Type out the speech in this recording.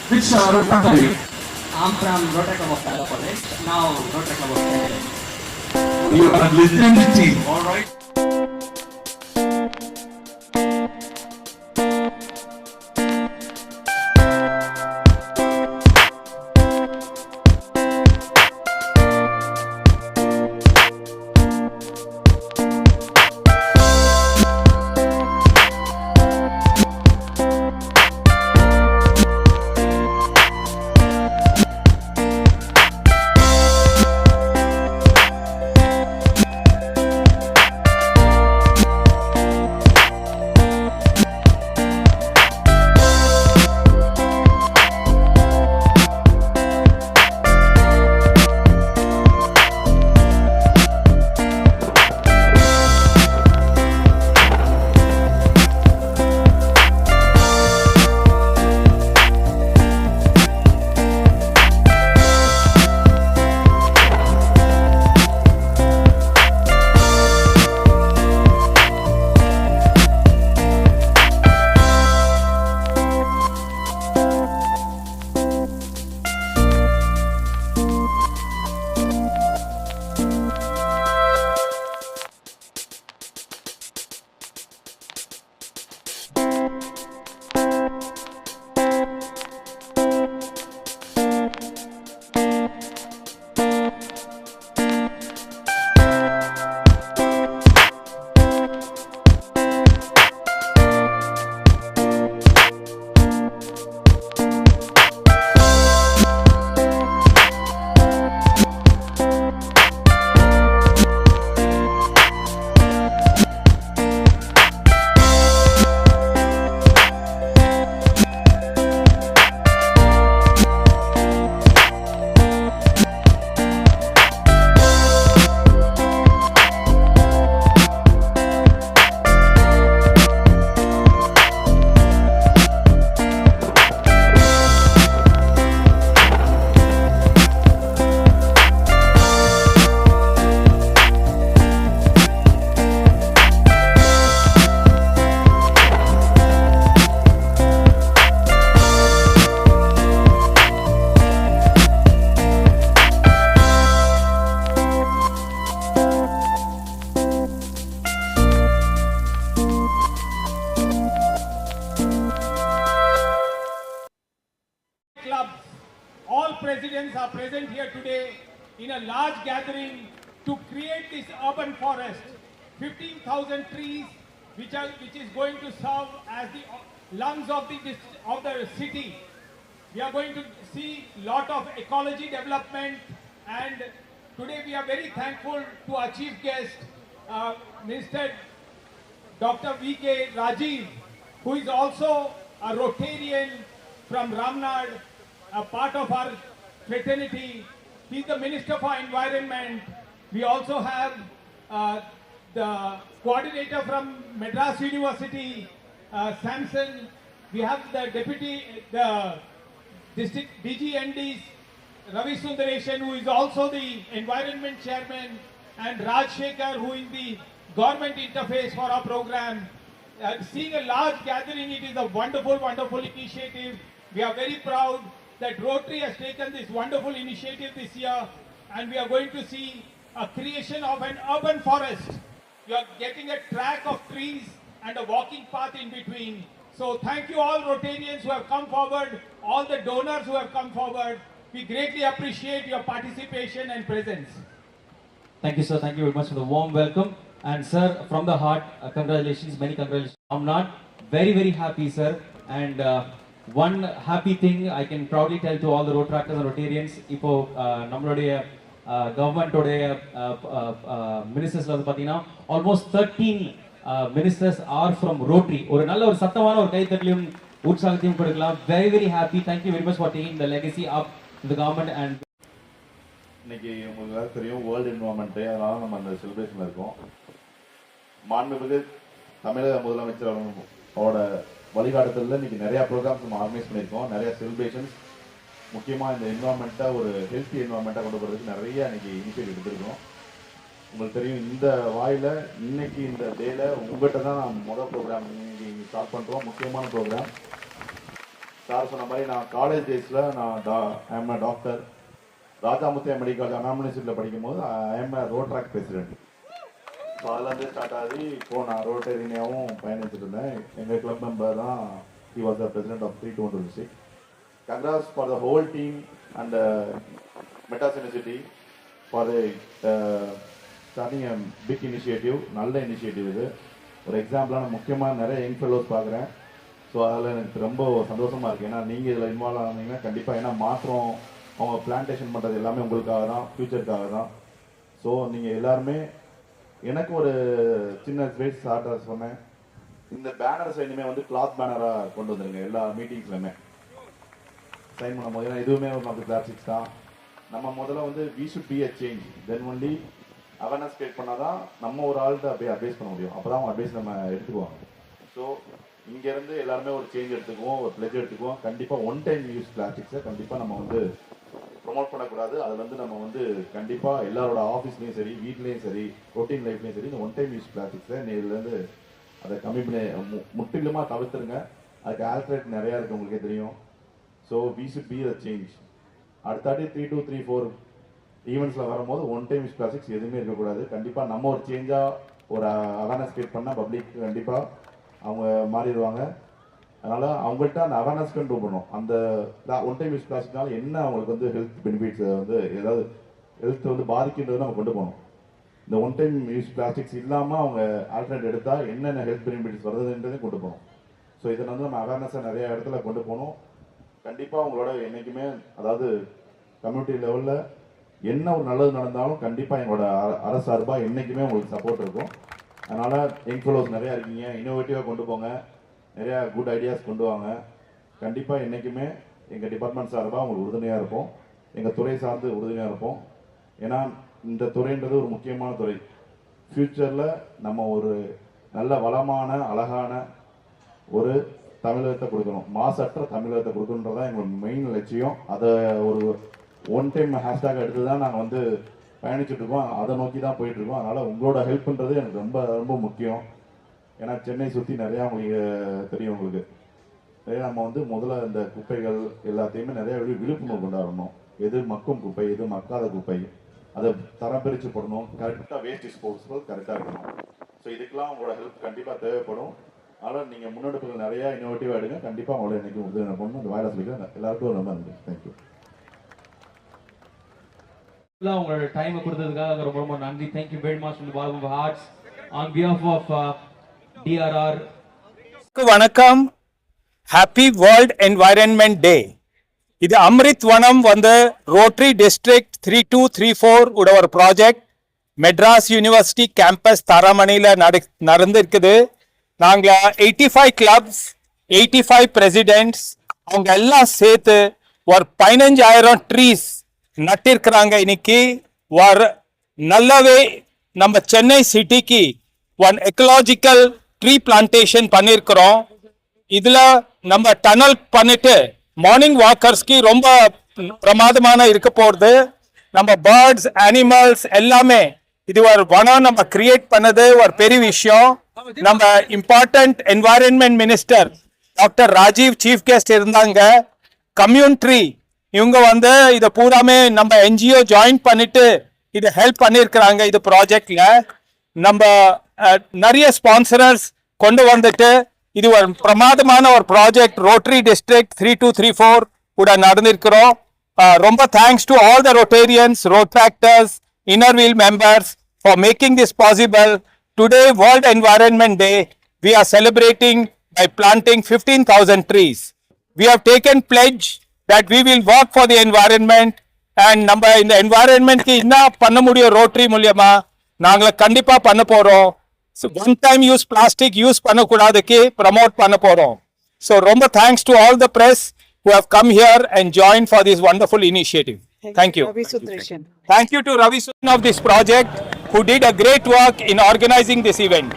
Which Rotary Club are you? I'm from Rotary Club of Tala College, now Rotary Club of Kerala. You are a legendary team, alright? Clubs, all presidents are present here today in a large gathering to create this urban forest. 15,000 trees which is going to serve as the lungs of the city. We are going to see lot of ecology development, and today we are very thankful to our chief guest, Minister Dr. V.K. Rajiv, who is also a Rotarian from Ramnad, a part of our fraternity. He is the Minister for Environment. We also have the coordinator from Madras University, Samson. We have the district DGNDs, Ravi Sundareshan, who is also the environment chairman, and Raj Shekhar, who is the government interface for our program. Seeing a large gathering, it is a wonderful, wonderful initiative. We are very proud that Rotary has taken this wonderful initiative this year, and we are going to see a creation of an urban forest. You are getting a track of trees and a walking path in between. So thank you all Rotarians who have come forward, all the donors who have come forward. We greatly appreciate your participation and presence. Thank you, sir. Thank you very much for the warm welcome. And sir, from the heart, congratulations, many congratulations. I'm not very, very happy, sir. And one happy thing I can proudly tell to all the Rotaractors and Rotarians, இப்போ நம்மளுடைய கவர்மெண்டோடைய மினிஸ்டர்ஸ்ல வந்து பார்த்தீங்கன்னா almost 13 ministers are from Rotary. ஒரு நல்ல ஒரு சத்தமான ஒரு கைத்தட்டலையும் உற்சாகத்தையும் கொடுக்கலாம். Very, very happy. Thank you very much for taking the legacy up to the government. And இன்னைக்கு உங்களுக்கு தெரியும் வேர்ல்டு என்வரான்மெண்ட் டே, அதனால நம்ம அந்த செலிப்ரேஷன்ல இருக்கோம். மாண்புமிகு தமிழக முதலமைச்சர் அவரோட வழிகாட்டுதலில் இன்னைக்கு நிறைய ப்ரோக்ராம்ஸ் நம்ம ஆர்கனைஸ் பண்ணியிருக்கோம், நிறைய செலிப்ரேஷன்ஸ். முக்கியமாக இந்த என்வரான்மெண்ட்டை ஒரு ஹெல்த்தி என்வரான்மெண்ட்டாக கொண்டு போகிறதுக்கு நிறைய இன்னைக்கு இனிஷியேட்டிவ் எடுத்திருக்கோம். உங்களுக்கு தெரியும் இந்த வாயில் இன்னைக்கு இந்த டேல உங்கள்கிட்ட தான் நான் முதல் ப்ரோக்ராம் இன்னைக்கு ஸ்டார்ட் பண்ணுறோம். முக்கியமான ப்ரோக்ராம் சார் சொன்ன மாதிரி நான் காலேஜ் டேஸில் I'm a doctor Raja Muthiah medical college அனாமனிஸ்டில் படிக்கும்போது I'm a Rotaract president. So அதுலேருந்து ஸ்டார்ட் ஆகி இப்போ நான் ரோட்டேரியாவும் பயணிச்சுட்டு இருந்தேன். எங்கள் கிளப் மெம்பர் தான் he was the president of 3226. Congrats for the whole team and Metas University for the starting a big initiative. நல்ல இனிஷியேட்டிவ் இது. ஒரு எக்ஸாம்பிளான முக்கியமாக நிறைய யங் ஃபெல்லோஸ் பார்க்குறேன். ஸோ அதில் எனக்கு ரொம்ப சந்தோஷமாக இருக்குது. ஏன்னா நீங்கள் இதில் இன்வால்வ் ஆனீங்கன்னா கண்டிப்பாக ஏன்னா மாற்றம் அவங்க பிளான்டேஷன் பண்ணுறது எல்லாமே உங்களுக்காக தான், ஃப்யூச்சருக்காக தான். ஸோ நீங்கள் எல்லாருமே எனக்கு ஒரு சின்ன ஸ்பேஸ் ஆர்டர் சொன்னேன். இந்த பேனர்ஸ் இனிமேல் வந்து கிளாத் பேனராக கொண்டு வந்துருங்க எல்லா மீட்டிங்ஸ்லையுமே சைன் பண்ணும் போது. ஏன்னா இதுவுமே ஒரு நமக்கு கிளாசிக்ஸ் தான். நம்ம முதல்ல வந்து we should be a change, then only awareness create பண்ணால் தான் நம்ம ஒரு ஆள்கிட்ட அப்படியே அட்வைஸ் பண்ண முடியும். அப்போ தான் அவங்க அட்வைஸ் நம்ம எடுத்துக்குவாங்க. ஸோ இங்கேருந்து எல்லாருமே ஒரு சேஞ்ச் எடுத்துக்குவோம், ஒரு பிளெஜ் எடுத்துக்குவோம். கண்டிப்பாக ஒன் டைம் யூஸ் பிளாஸ்டிக்ஸை கண்டிப்பாக நம்ம வந்து ப்ரொமோட் பண்ணக்கூடாது. அதில் வந்து நம்ம வந்து கண்டிப்பாக எல்லாரோட ஆஃபீஸ்லேயும் சரி, வீட்லேயும் சரி, ரொட்டீன் லைஃப்லேயும் சரி, இந்த ஒன் டைம் யூஸ் பிளாஸ்டிக்ஸை இதுலேருந்து அதை கம்மி பண்ணி முற்றிலுமாக தவிர்த்துருங்க. அதுக்கு ஆல்ட்ரேட் நிறையா இருக்குது, உங்களுக்கே தெரியும். So we should be the change. அடுத்தாட்டி 3234 ஈவெண்ட்ஸில் வரும்போது ஒன் டைம் யூஸ் பிளாஸ்டிக்ஸ் எதுவுமே இருக்கக்கூடாது. கண்டிப்பாக நம்ம ஒரு சேஞ்சாக ஒரு அவேர்னஸ் கிரியேட் பண்ணால் பப்ளிக் கண்டிப்பாக அவங்க மாறிடுவாங்க. அதனால் அவங்கள்ட்ட அந்த அவேர்னஸ் கண்ட்ரோல் பண்ணும். அந்த ஒன் டைம் யூஸ் பிளாஸ்டிக்னால என்ன அவங்களுக்கு வந்து ஹெல்த் பெனிஃபிட்ஸ் வந்து ஏதாவது ஹெல்த் வந்து பாதிக்கின்றது நம்ம கொண்டு போகணும். இந்த ஒன் டைம் யூஸ் பிளாஸ்டிக்ஸ் இல்லாமல் அவங்க ஆல்டர்னேட் எடுத்தால் என்னென்ன ஹெல்த் பெனிஃபிட்ஸ் வருதுன்றதையும் கொண்டு போகணும். ஸோ இதை வந்து நம்ம அவேர்னஸை நிறைய இடத்துல கொண்டு போகணும். கண்டிப்பாக உங்களோட என்றைக்குமே அதாவது கம்யூனிட்டி லெவலில் என்ன ஒரு நல்லது நடந்தாலும் கண்டிப்பாக எங்களோட அரசு சார்பாக என்றைக்குமே உங்களுக்கு சப்போர்ட் இருக்கும். அதனால் யங் ஃபெல்லோஸ் நிறையா இருக்கீங்க, இன்னோவேட்டிவாக கொண்டு போங்க, நிறையா குட் ஐடியாஸ் கொண்டு வாங்க. கண்டிப்பாக என்றைக்குமே எங்கள் டிபார்ட்மெண்ட் சார்பாக உங்களுக்கு உறுதுணையாக இருப்போம், எங்கள் துறை சார்ந்து உறுதுணையாக இருப்போம். ஏன்னா இந்த துறைன்றது ஒரு முக்கியமான துறை. ஃப்யூச்சரில் நம்ம ஒரு நல்ல வளமான அழகான ஒரு தமிழகத்தை கொடுக்கணும், மாசற்ற தமிழகத்தை கொடுக்கணுன்றதான் எங்களோட மெயின் லட்சியம். அதை ஒரு ஒன் டைம் ஹேஷ்டாக் எடுத்து தான் நாங்கள் வந்து பயணிச்சுட்டு இருக்கோம், அதை நோக்கி தான் போயிட்டு இருக்கோம். அதனால் உங்களோட ஹெல்ப்ன்றது எனக்கு ரொம்ப ரொம்ப முக்கியம். ஏன்னா சென்னை சுற்றி நிறையா உங்களுக்கு தெரியும், உங்களுக்கு நிறைய நம்ம வந்து முதல்ல இந்த குப்பைகள் எல்லாத்தையுமே நிறைய விழிப்புணர்வு கொண்டாடணும். எது மக்கும் குப்பை, எது மக்காத குப்பை, அதை தரம் பிரித்து போடணும். கரெக்டாக வேஸ்ட் டிஸ்போசல் கரெக்டாக இருக்கணும். ஸோ இதுக்கெல்லாம் உங்களோட ஹெல்ப் கண்டிப்பாக தேவைப்படும். அதனால் நீங்கள் முன்னெடுப்புகள் நிறையா இன்னோவேட்டிவாக எடுங்க. கண்டிப்பாக உங்களோட இன்றைக்கி உறுதுணை பண்ணணும். இந்த வைரஸ் சொல்லிக்கிறேன். எல்லாருக்கும் ரொம்ப நன்றி. தேங்க்யூ. உங்களோட டைமை கொடுத்ததுக்காக ரொம்ப ரொம்ப நன்றி. Thank you very much from the bottom of hearts on behalf of TRR. வணக்கம். Happy world environment day. இது அம்ரித் வனம் வந்து ரோட்டரி டிஸ்ட்ரிக்ட் 3234 உட ஒரு ப்ராஜெக்ட் மெட்ராஸ் யூனிவர்சிட்டி கேம்பஸ் தாராமணியில் நடந்திருக்குது. நாங்கள் 85 கிளப்ஸ், 85 பிரசிடென்ட்ஸ் அவங்க எல்லாம் சேர்த்து ஒரு 15,000 ட்ரீஸ் நட்டிருக்கிறாங்க. இன்னைக்கு ஒரு நல்லாவே நம்ம சென்னை சிட்டிக்கு ஒன் எக்கலாஜிக்கல் ட்ரீ பிளான்டேஷன் பண்ணியிருக்கிறோம். இதில் நம்ம டனல் பண்ணிட்டு மார்னிங் வாக்கர்ஸ்க்கு ரொம்ப பிரமாதமான இருக்க போகிறது. நம்ம பேர்ட்ஸ், அனிமல்ஸ் எல்லாமே இது ஒரு வனம் நம்ம கிரியேட் பண்ணது ஒரு பெரிய விஷயம். நம்ம important environment minister doctor Rajiv chief guest இருந்தாங்க. கம்யூனிட்டி இவங்க வந்து இதை பூராமே நம்ம என்ஜிஓ ஜாயின் பண்ணிட்டு இதை ஹெல்ப் பண்ணியிருக்கிறாங்க. இது ப்ராஜெக்ட்ல நம்ம நிறைய ஸ்பான்சரர்ஸ் கொண்டு வந்துட்டு இது ஒரு பிரமாதமான ஒரு ப்ராஜெக்ட் ரோட்டரி டிஸ்ட்ரிக்ட் 3234 கூட நடந்திருக்கிறோம். ரொம்ப thanks to all the Rotarians, Rotaractors, inner wheel members for making this possible. Today, World Environment Day, we are celebrating by planting 15,000 trees. We have taken pledge that we will work for the environment and நம்ம இந்த environmentக்கு என்ன பண்ண முடியும் rotary மூலமா நாங்க கண்டிப்பா பண்ண போறோம். One time use plastic use பண்ணக்கூடாதுக்கு ப்ரமோட் பண்ண போறோம். So ரொம்ப thanks to all the press who have come here and joined for this wonderful initiative. Thank you. Thank you to Ravi Sudran of this project who did a great work in organizing this event.